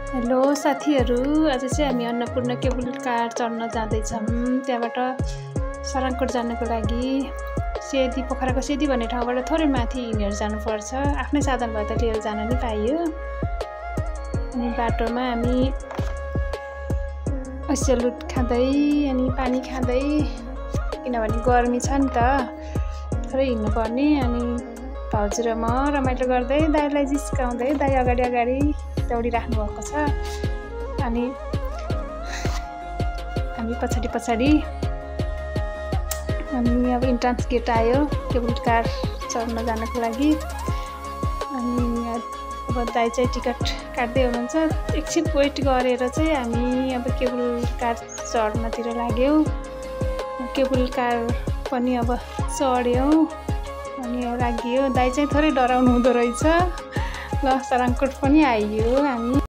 Hello साथीहरू, आज चाहिँ हामी अन्नपूर्ण केबल कार चढ्न जाँदैछौँ। त्यहाँबाट सराङकोट जानको लागि सेदी पोखराको सेदी भन्ने ठाउँबाट थोरै माथि हिँडेर जानुपर्छ। आफ्नै साधन भए त लिएर जान नि पाइयो। अनि बाटोमा हामी अस्यलुट खाँदै अनि पानी खाँदै, किनभने गर्मी छ नि त, थोरै हिँड्नुपर्ने। अनि भाउजू र म रमाइलो गर्दै दाइलाई जिस्काउँदै, दाइ अगाडि अगाडि दौडिराख्नु भएको छ अनि हामी पछाडि पछाडि। अनि अब इन्ट्रान्स गेट आयो केबल कार चढ्न जानको लागि। अनि अब दाइ चाहिँ टिकट काट्दै हुनुहुन्छ। एकछिन वेट गरेर चाहिँ हामी अब केबल कार चढ्नतिर लाग्यौँ। केबल कार पनि अब चढ्यौँ अनि लागियो। दाइ चाहिँ थोरै डराउनु हुँदो रहेछ। ल सराङकोट पनि आइयो हामी।